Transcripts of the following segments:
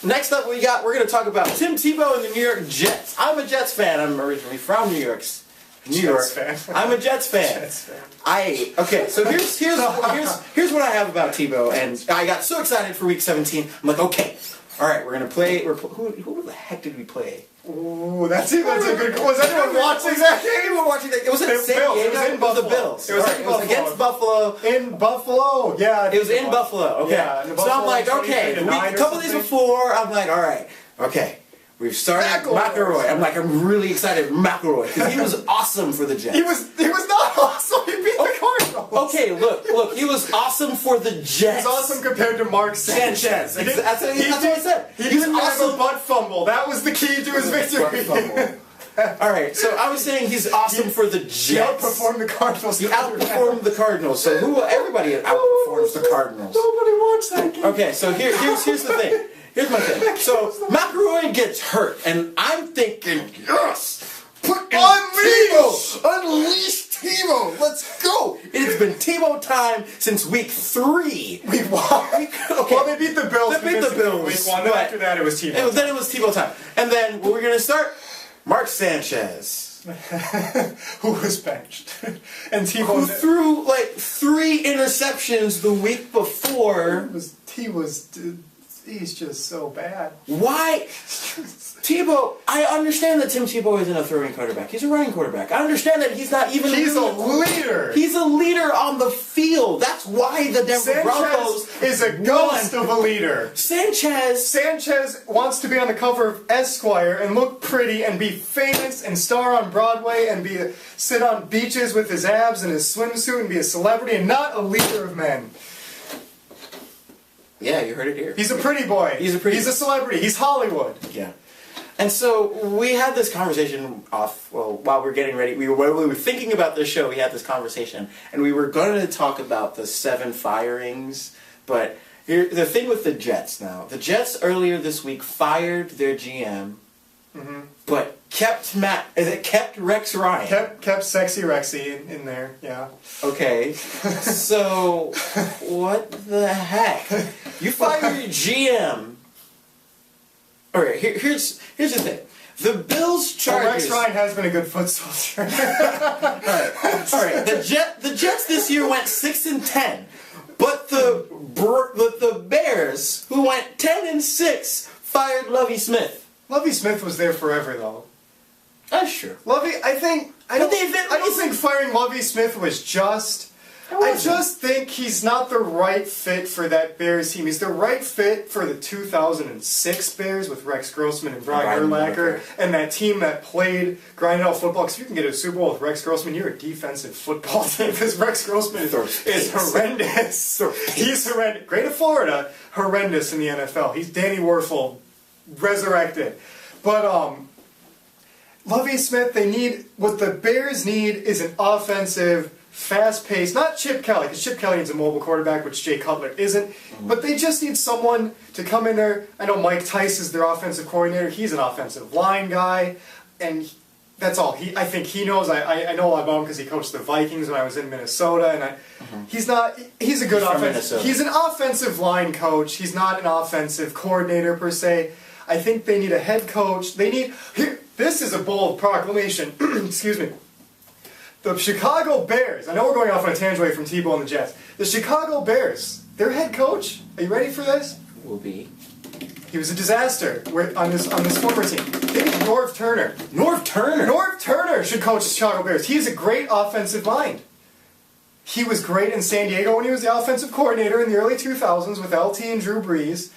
Next up, we're going to talk about Tim Tebow and the New York Jets. I'm a Jets fan. I'm originally from New York. I'm a Jets fan. Okay, so here's what I have about Tebow, and I got so excited for Week 17. I'm like, okay, all right, we're gonna play. Who the heck did we play? Ooh, that's a good. Was anyone watching that game? Anyone watching that? It was in San Diego. It was in Buffalo. The Bills. It was against Buffalo. In Buffalo, yeah. It was in Buffalo. Okay, yeah, so I'm like, okay, a couple days before, I'm like, all right, okay. We've started McElroy. I'm like, I'm really excited. McElroy, because he was awesome for the Jets. He was not awesome. He beat the Cardinals. Okay, look. He was awesome for the Jets. He was awesome compared to Mark Sanchez. That's what I said. He didn't have a butt fumble. That was the key to his victory. All right, so I was saying he's awesome for the Jets. He outperformed the Cardinals. He outperformed the Cardinals. So everybody outperforms the Cardinals. Nobody watched that game. Okay, so here's the thing. Here's my thing. So McElroy gets hurt, and I'm thinking, yes, unleash Tebow. Let's go. It's been Tebow time since week 3. Week 1. Okay. Well, they beat the Bills. They beat the Bills. Week 1. Then after that, it was Tebow. Then it was Tebow time, and then we're gonna start Mark Sanchez. Who was benched, and Tebow who threw like 3 interceptions the week before. He's just so bad. Why? Tebow, I understand that Tim Tebow isn't a throwing quarterback. He's a running quarterback. I understand that he's not even... He's a leader. He's a leader on the field. That's why the Denver Broncos is a ghost of a leader. Sanchez wants to be on the cover of Esquire and look pretty and be famous and star on Broadway and sit on beaches with his abs and his swimsuit and be a celebrity and not a leader of men. Yeah, you heard it here. He's a pretty boy. He's a celebrity. He's Hollywood. Yeah. And so we had this conversation while we're getting ready. While we were thinking about this show, we had this conversation, and we were going to talk about the 7 firings. But the thing with the Jets now, the Jets earlier this week fired their GM, but kept Rex Ryan. Kept sexy Rexy in there. Yeah. Okay. So what the heck? You fire your GM. All right, here's the thing. The Bills Chargers... Rex Ryan has been a good foot soldier. All right. The Jets this year went 6-10, but the Bears, who went 10-6, fired Lovie Smith. Lovie Smith was there forever, though. That's true. I don't think firing Lovie Smith was just... I just think he's not the right fit for that Bears team. He's the right fit for the 2006 Bears with Rex Grossman and Brian Urlacher and that team that played grinded out football. Because if you can get a Super Bowl with Rex Grossman, you're a defensive football team. Because Rex Grossman is horrendous. He's horrendous. Great at Florida, horrendous in the NFL. He's Danny Werfel, resurrected. But Lovie Smith, what the Bears need is an offensive, fast-paced, not Chip Kelly, because Chip Kelly needs a mobile quarterback, which Jay Cutler isn't, but they just need someone to come in there. I know Mike Tice is their offensive coordinator. He's an offensive line guy, and that's all. I think he knows. I know a lot about him because he coached the Vikings when I was in Minnesota, and he's a good offensive. He's an offensive line coach. He's not an offensive coordinator per se. I think they need a head coach. This is a bold proclamation. Excuse me. The Chicago Bears, I know we're going off on a tangent away from Tebow and the Jets. The Chicago Bears, their head coach, are you ready for this? Will be. He was a disaster on this former team. They need Norv Turner. Norv Turner? Norv Turner should coach the Chicago Bears. He's a great offensive mind. He was great in San Diego when he was the offensive coordinator in the early 2000s with LT and Drew Brees.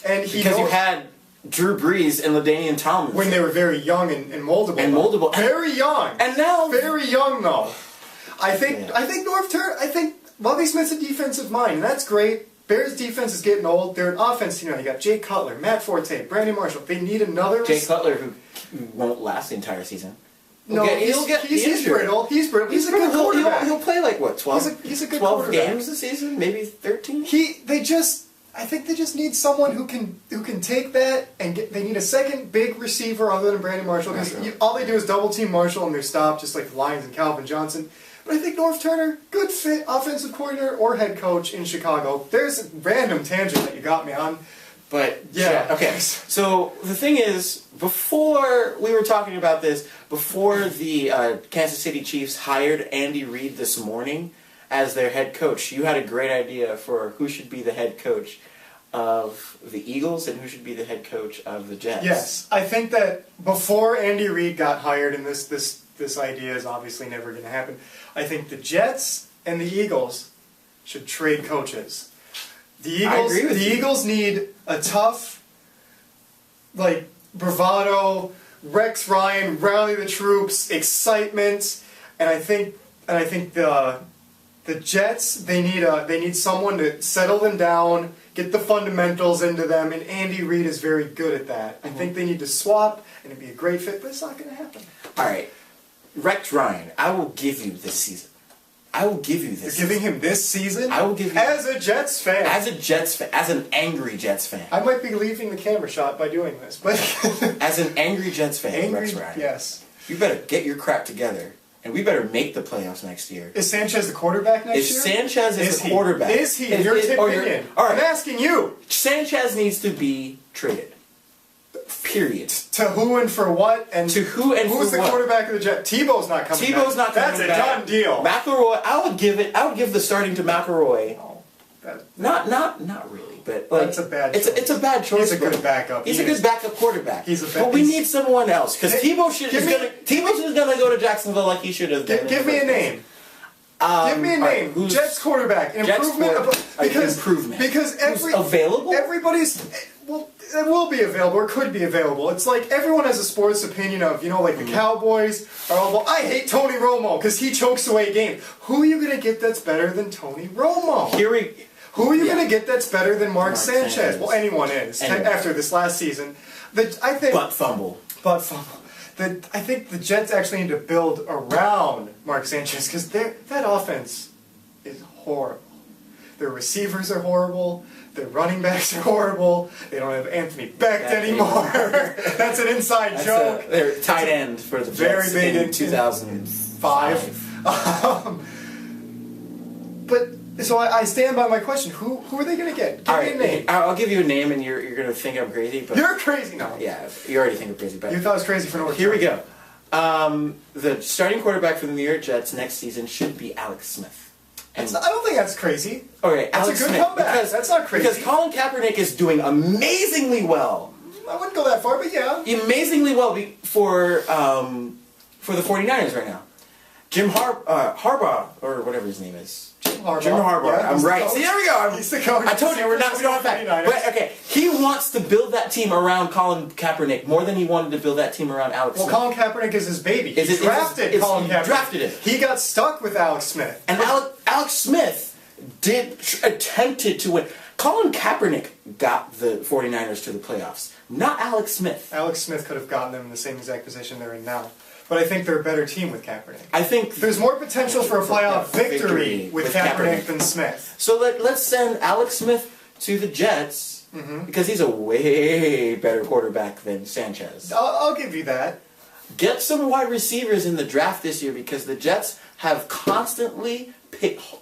Because you had Drew Brees and LaDainian Tomlinson. When they were very young and moldable. Very young. And now... Very young, though. I think Norv Turner... I think Lovie Smith's a defensive mind, and that's great. Bears' defense is getting old. They're an offense team now. You got Jay Cutler, Matt Forte, Brandon Marshall. They need another... Jay Cutler, who won't last the entire season. He's brittle. He's brittle. He's a good quarterback. He'll play like, what, 12? He's a good 12 games this season? Maybe 13? I think they just need someone who can take that and they need a second big receiver other than Brandon Marshall, because all they do is double team Marshall and they're stopped, just like the Lions and Calvin Johnson. But I think Norv Turner, good fit, offensive coordinator or head coach in Chicago. There's a random tangent that you got me on, But Yeah. okay. So the thing is, before we were talking about this, before the Kansas City Chiefs hired Andy Reid this morning as their head coach, you had a great idea for who should be the head coach of the Eagles and who should be the head coach of the Jets. Yes, I think that before Andy Reid got hired, and this idea is obviously never going to happen, I think the Jets and the Eagles should trade coaches. I agree with you. Eagles need a tough, like, bravado, Rex Ryan, rally the troops, excitement, and I think the Jets, they need someone to settle them down, get the fundamentals into them, and Andy Reid is very good at that. I think they need to swap, and it'd be a great fit, but it's not going to happen. All right, Rex Ryan, I will give you this season. I will give you this. You're giving him this season? I will give you... As a Jets fan. As a Jets fan. As an angry Jets fan. I might be leaving the camera shot by doing this, but... As an angry Jets fan, Rex Ryan. Yes. You better get your crap together, and we better make the playoffs next year. Is Sanchez the quarterback next year? If Sanchez is the quarterback... Is he? In your opinion. All right. I'm asking you. Sanchez needs to be traded. Period. To who and for what? And to who and who's for the what? quarterback of the Jets? Tebow's not coming back. Tebow's not coming back. back. That's a done deal. McElroy, I would give the starting to McElroy. Oh, Not really, but like, that's a bad choice. It's a bad choice. He's a good backup. He's a good backup quarterback. But we need someone else because Tebow's gonna go to Jacksonville like he should have. Give me a name. Give me a name. Right, Jets quarterback. Improvement. Because available. Everybody's. Well, it will be available or could be available. It's like everyone has a sports opinion of, like the Cowboys are all about, I hate Tony Romo because he chokes away a game. Who are you going to get that's better than Tony Romo? Who are you going to get that's better than Mark Sanchez? Well, anyone is. After this last season. Butt fumble. I think the Jets actually need to build around Mark Sanchez because that offense is horrible. Their receivers are horrible. Their running backs are horrible. They don't have Anthony Becht anymore. That's an inside joke. They're tight end for the Jets very big in 2005. But so I stand by my question. Who are they going to get? Give me a name. I'll give you a name, and you're going to think I'm crazy. But you're crazy. No. Yeah, you already think I'm crazy. But you thought I was crazy for no reason. Here we go. The starting quarterback for the New York Jets next season should be Alex Smith. I don't think that's crazy. Okay, that's Alex a good Smith, comeback. That's not crazy. Because Colin Kaepernick is doing amazingly well. I wouldn't go that far, but yeah. Amazingly well for the 49ers right now. Jim Harbaugh, or whatever his name is. Jim Harbaugh. Yeah, I'm right. See, there we go. He's the coach. I told you we don't have that. But okay, he wants to build that team around Colin Kaepernick more than he wanted to build that team around Alex Smith. Well, Colin Kaepernick is his baby. He drafted Colin Kaepernick. Drafted him. He got stuck with Alex Smith. And Alex Smith attempted to win. Colin Kaepernick got the 49ers to the playoffs, not Alex Smith. Alex Smith could have gotten them in the same exact position they're in now. But I think they're a better team with Kaepernick. I think there's more potential for a playoff victory with Kaepernick than Smith. So let's send Alex Smith to the Jets because he's a way better quarterback than Sanchez. I'll give you that. Get some wide receivers in the draft this year because the Jets have constantly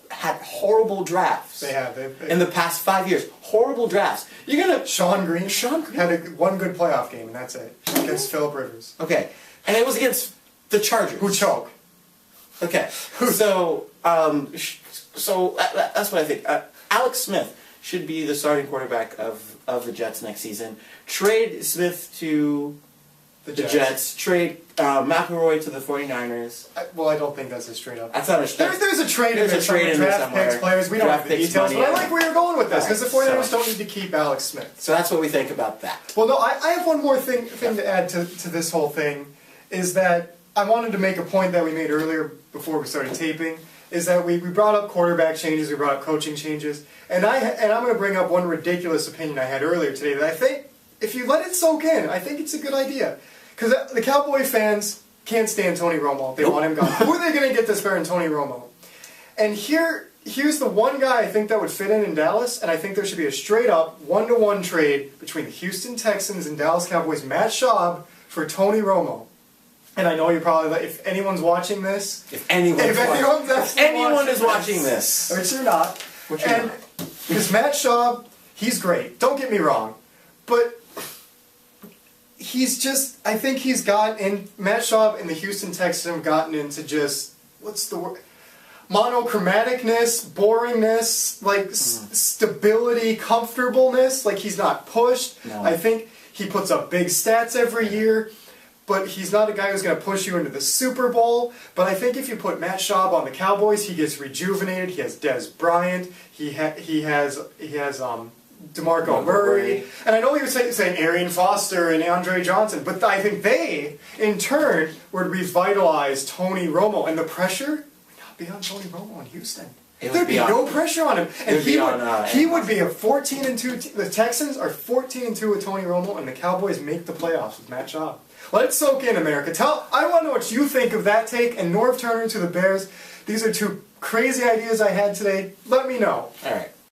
had horrible drafts. They have. In the past 5 years. Horrible drafts. You're going to... Sean Green had one good playoff game, and that's it. Against Phillip Rivers. Okay. And it was against the Chargers. Who choke. Okay. So that's what I think. Alex Smith should be the starting quarterback of the Jets next season. Trade Smith to the Jets. Trade McElroy to the 49ers. I don't think that's a straight up. That's not a trade. There's a trade in there somewhere. Draft picks, players. We don't have the details, but I like where you're going with this because the 49ers don't need to keep Alex Smith. So that's what we think about that. Well, no, I have one more thing to add to this whole thing. Is that I wanted to make a point that we made earlier before we started taping, is that we brought up quarterback changes, we brought up coaching changes, and I'm going to bring up one ridiculous opinion I had earlier today that I think, if you let it soak in, I think it's a good idea. Because the Cowboy fans can't stand Tony Romo. They want him gone. Who are they going to get that's better than Tony Romo? And here's the one guy I think that would fit in Dallas, and I think there should be a straight-up, one-to-one trade between the Houston Texans and Dallas Cowboys, Matt Schaub, for Tony Romo. And I know you're probably like, if anyone's watching this... If anyone is watching this. Which you're not. Because Matt Schaub, he's great. Don't get me wrong. but he's just, I think he's gotten, Matt Schaub and the Houston Texans have gotten into just, what's the word? Monochromaticness, boringness, like stability, comfortableness. Like he's not pushed. No. I think he puts up big stats every year, but he's not a guy who's going to push you into the Super Bowl. But I think if you put Matt Schaub on the Cowboys, he gets rejuvenated. He has Des Bryant. He has DeMarco Murray. And I know you were saying Arian Foster and Andre Johnson, but I think they, in turn, would revitalize Tony Romo. And the pressure would not be on Tony Romo in Houston. There'd be no pressure on him. And he would be a 14-2. The Texans are 14-2 with Tony Romo, and the Cowboys make the playoffs with Matt Schaub. Let it soak in, America. I want to know what you think of that take. And Norv Turner to the Bears. These are two crazy ideas I had today. Let me know. All right.